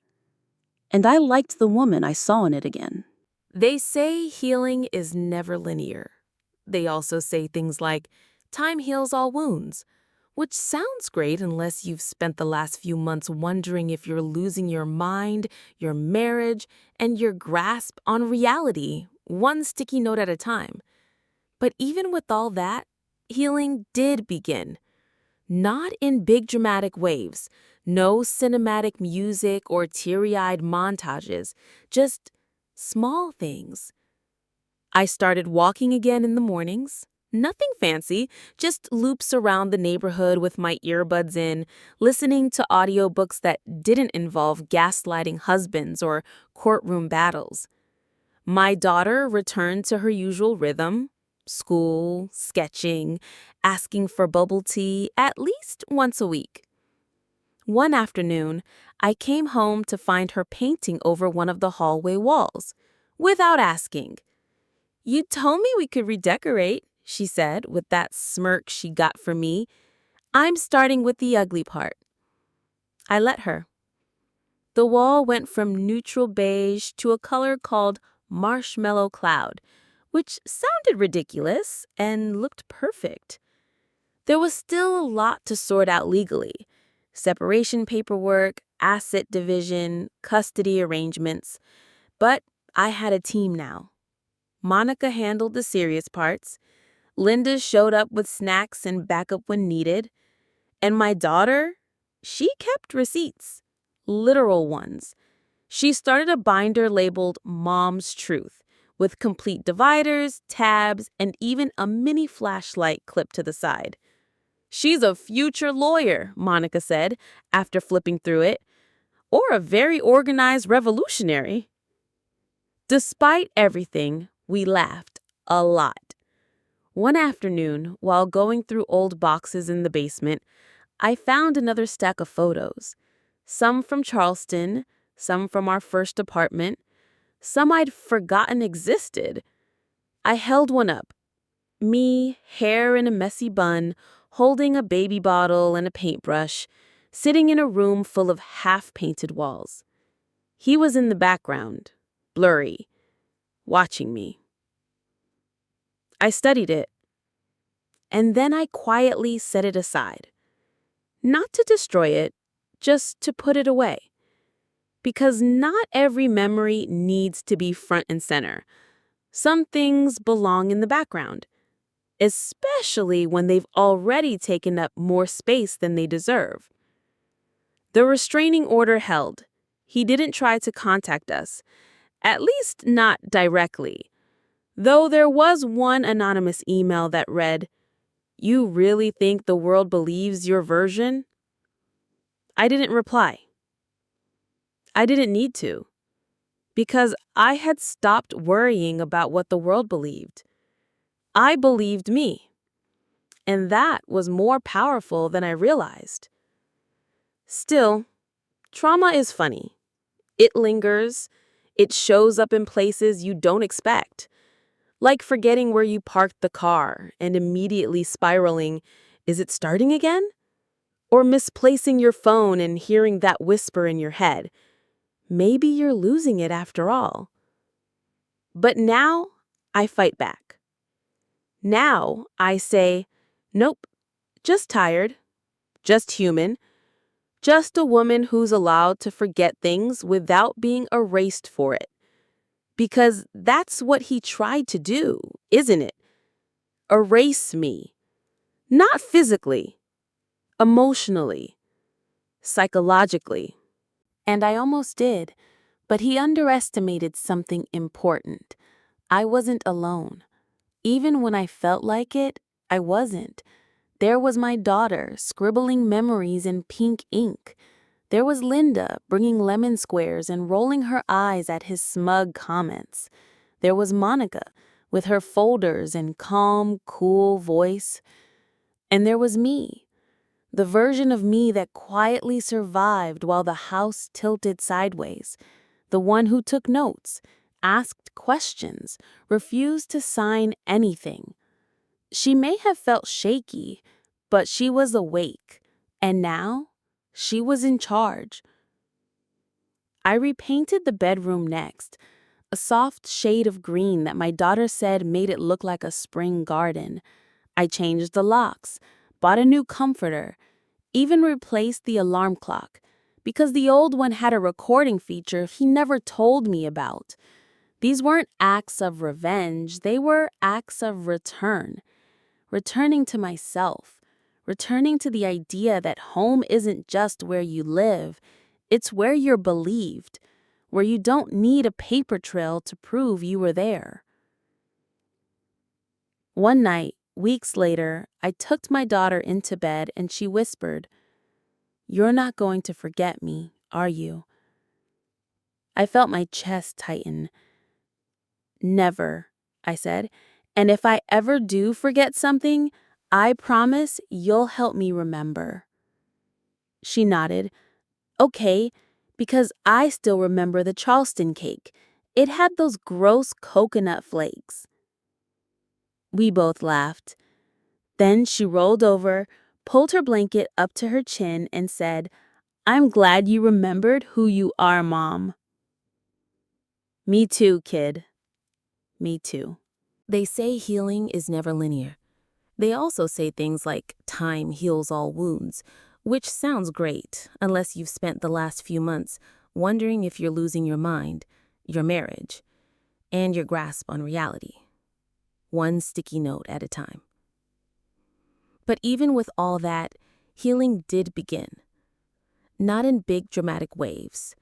And I liked the woman I saw in it again. They say healing is never linear. They also say things like, time heals all wounds, which sounds great unless you've spent the last few months wondering if you're losing your mind, your marriage, and your grasp on reality, one sticky note at a time. But even with all that, healing did begin. Not in big dramatic waves, no cinematic music or teary-eyed montages, just small things. I started walking again in the mornings. Nothing fancy, just loops around the neighborhood with my earbuds in, listening to audiobooks that didn't involve gaslighting husbands or courtroom battles. My daughter returned to her usual rhythm: school, sketching, asking for bubble tea at least once a week. One afternoon, I came home to find her painting over one of the hallway walls, without asking. "You told me we could redecorate," she said with that smirk she got from me. "I'm starting with the ugly part." I let her. The wall went from neutral beige to a color called marshmallow cloud, which sounded ridiculous and looked perfect. There was still a lot to sort out legally: separation paperwork, asset division, custody arrangements. But I had a team now. Monica handled the serious parts. Linda showed up with snacks and backup when needed. And my daughter, she kept receipts, literal ones. She started a binder labeled Mom's Truth, with complete dividers, tabs, and even a mini flashlight clipped to the side. "She's a future lawyer," Monica said, after flipping through it. "Or a very organized revolutionary." Despite everything, we laughed a lot. One afternoon, while going through old boxes in the basement, I found another stack of photos. Some from Charleston, some from our first apartment, some I'd forgotten existed. I held one up. Me, hair in a messy bun, holding a baby bottle and a paintbrush, sitting in a room full of half-painted walls. He was in the background, blurry, watching me. I studied it, and then I quietly set it aside. Not to destroy it, just to put it away. Because not every memory needs to be front and center. Some things belong in the background, especially when they've already taken up more space than they deserve. The restraining order held. He didn't try to contact us, at least not directly. Though there was one anonymous email that read, "You really think the world believes your version?" I didn't reply. I didn't need to, because I had stopped worrying about what the world believed. I believed me, and that was more powerful than I realized. Still, trauma is funny. It lingers. It shows up in places you don't expect. Like forgetting where you parked the car and immediately spiraling, "Is it starting again?" Or misplacing your phone and hearing that whisper in your head, "Maybe you're losing it after all." But now I fight back. Now I say, "Nope, just tired, just human, just a woman who's allowed to forget things without being erased for it." Because that's what he tried to do, isn't it? Erase me. Not physically, emotionally, psychologically. And I almost did, but he underestimated something important. I wasn't alone. Even when I felt like it, I wasn't. There was my daughter, scribbling memories in pink ink. There was Linda, bringing lemon squares and rolling her eyes at his smug comments. There was Monica, with her folders and calm, cool voice. And there was me, the version of me that quietly survived while the house tilted sideways, the one who took notes, asked questions, refused to sign anything. She may have felt shaky, but she was awake, and now she was in charge. I repainted the bedroom next, a soft shade of green that my daughter said made it look like a spring garden. I changed the locks, bought a new comforter, even replaced the alarm clock, because the old one had a recording feature he never told me about. These weren't acts of revenge, they were acts of return. Returning to myself, returning to the idea that home isn't just where you live, it's where you're believed, where you don't need a paper trail to prove you were there. One night, weeks later, I tucked my daughter into bed and she whispered, "You're not going to forget me, are you?" I felt my chest tighten. "Never," I said. "And if I ever do forget something, I promise you'll help me remember." She nodded. "Okay, because I still remember the Charleston cake. It had those gross coconut flakes." We both laughed. Then she rolled over, pulled her blanket up to her chin, and said, "I'm glad you remembered who you are, Mom." Me too, kid. Me too. They say healing is never linear. They also say things like time heals all wounds, which sounds great unless you've spent the last few months wondering if you're losing your mind, your marriage, and your grasp on reality, one sticky note at a time. But even with all that, healing did begin. Not in big dramatic waves,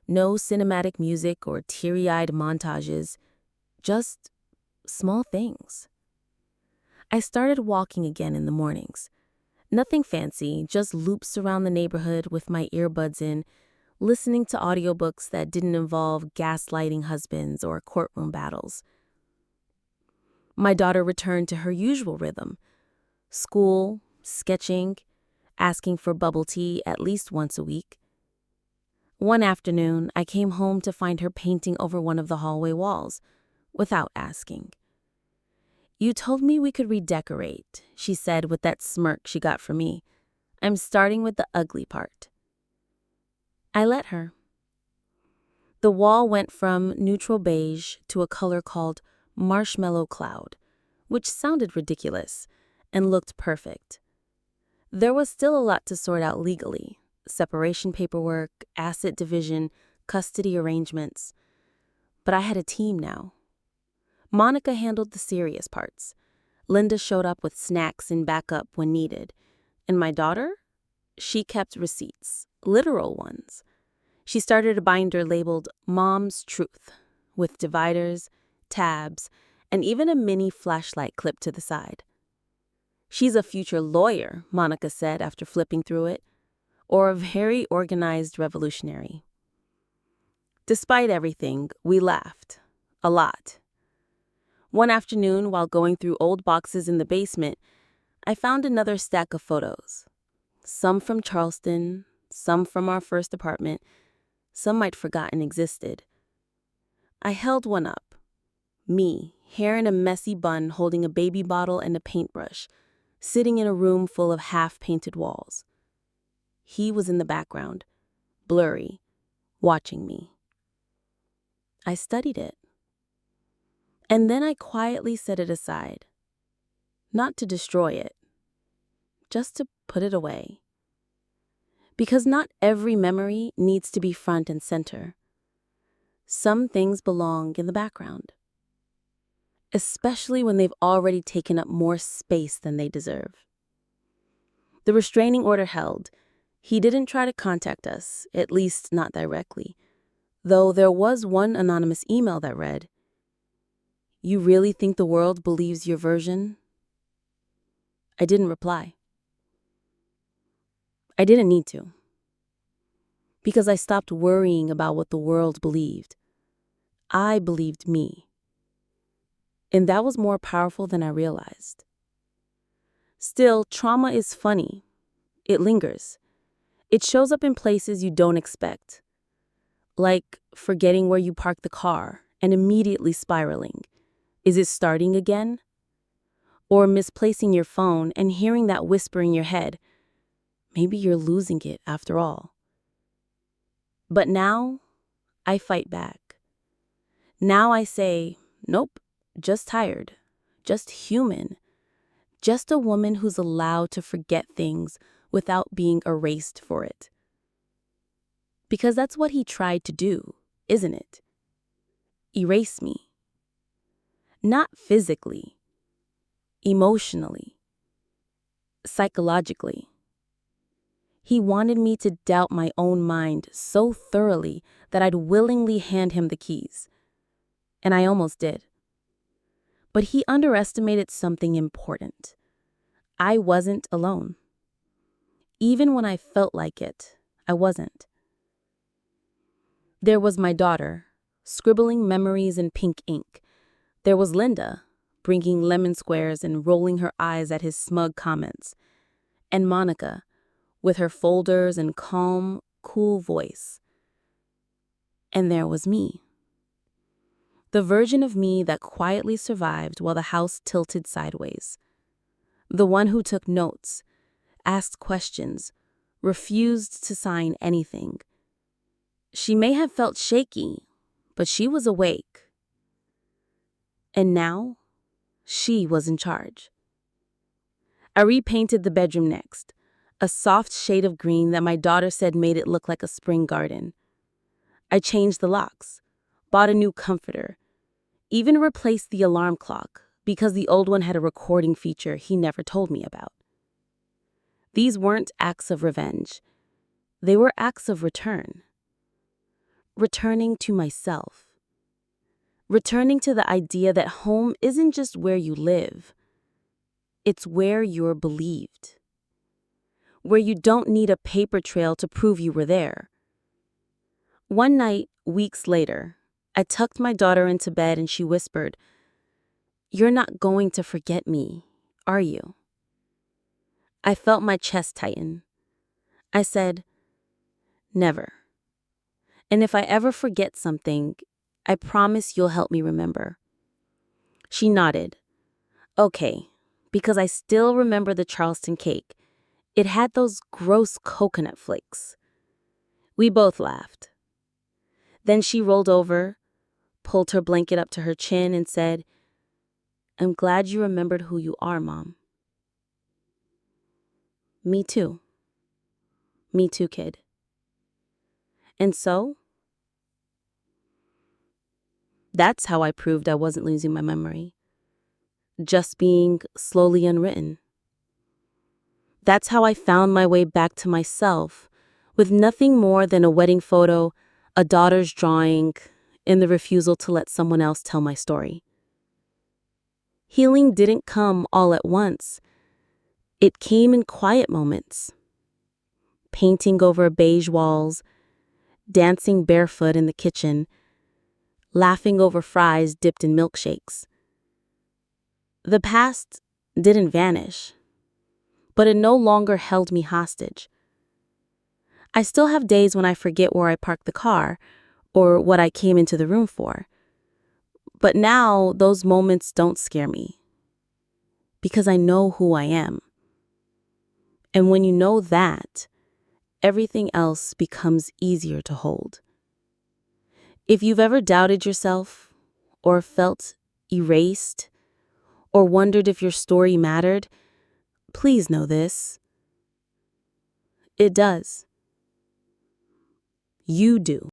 no cinematic music or teary-eyed montages, just small things. I started walking again in the mornings. Nothing fancy, just loops around the neighborhood with my earbuds in, listening to audiobooks that didn't involve gaslighting husbands or courtroom battles. My daughter returned to her usual rhythm: school, sketching, asking for bubble tea at least once a week. One afternoon, I came home to find her painting over one of the hallway walls, without asking. "You told me we could redecorate," she said with that smirk she got from me. "I'm starting with the ugly part." I let her. The wall went from neutral beige to a color called marshmallow cloud, which sounded ridiculous and looked perfect. There was still a lot to sort out legally: separation paperwork, asset division, custody arrangements. But I had a team now. Monica handled the serious parts. Linda showed up with snacks and backup when needed. And my daughter? She kept receipts, literal ones. She started a binder labeled Mom's Truth, with dividers, tabs, and even a mini flashlight clipped to the side. "She's a future lawyer," Monica said after flipping through it, "or a very organized revolutionary." Despite everything, we laughed. A lot. One afternoon, while going through old boxes in the basement, I found another stack of photos. Some from Charleston, some from our first apartment, some I'd forgotten existed. I held one up. Me, hair in a messy bun, holding a baby bottle and a paintbrush, sitting in a room full of half-painted walls. He was in the background, blurry, watching me. I studied it. And then I quietly set it aside. Not to destroy it, just to put it away. Because not every memory needs to be front and center. Some things belong in the background, especially when they've already taken up more space than they deserve. The restraining order held. He didn't try to contact us, at least not directly, though there was one anonymous email that read, "You really think the world believes your version?" I didn't reply. I didn't need to. Because I stopped worrying about what the world believed. I believed me. And that was more powerful than I realized. Still, trauma is funny. It lingers. It shows up in places you don't expect. Like forgetting where you parked the car and immediately spiraling. Is it starting again? Or misplacing your phone and hearing that whisper in your head, maybe you're losing it after all. But now, I fight back. Now I say, nope, just tired, just human, just a woman who's allowed to forget things without being erased for it. Because that's what he tried to do, isn't it? Erase me. Not physically, emotionally, psychologically. He wanted me to doubt my own mind so thoroughly that I'd willingly hand him the keys. And I almost did. But he underestimated something important. I wasn't alone. Even when I felt like it, I wasn't. There was my daughter, scribbling memories in pink ink. There was Linda, bringing lemon squares and rolling her eyes at his smug comments. And Monica, with her folders and calm, cool voice. And there was me. The version of me that quietly survived while the house tilted sideways. The one who took notes, asked questions, refused to sign anything. She may have felt shaky, but she was awake. And now, she was in charge. I repainted the bedroom next, a soft shade of green that my daughter said made it look like a spring garden. I changed the locks, bought a new comforter, even replaced the alarm clock because the old one had a recording feature he never told me about. These weren't acts of revenge. They were acts of return. Returning to myself. Returning to the idea that home isn't just where you live. It's where you're believed. Where you don't need a paper trail to prove you were there. One night, weeks later, I tucked my daughter into bed and she whispered, "You're not going to forget me, are you?" I felt my chest tighten. I said, "Never. And if I ever forget something, I promise you'll help me remember." She nodded. "Okay," because I still remember the Charleston cake. It had those gross coconut flakes. We both laughed. Then she rolled over, pulled her blanket up to her chin, and said, "I'm glad you remembered who you are, Mom." Me too. Me too, kid. And so, that's how I proved I wasn't losing my memory. Just being slowly unwritten. That's how I found my way back to myself, with nothing more than a wedding photo, a daughter's drawing, and the refusal to let someone else tell my story. Healing didn't come all at once. It came in quiet moments. Painting over beige walls, dancing barefoot in the kitchen, laughing over fries dipped in milkshakes. The past didn't vanish, but it no longer held me hostage. I still have days when I forget where I parked the car or what I came into the room for. But now those moments don't scare me because I know who I am. And when you know that, everything else becomes easier to hold. If you've ever doubted yourself or felt erased or wondered if your story mattered, please know this. It does. You do.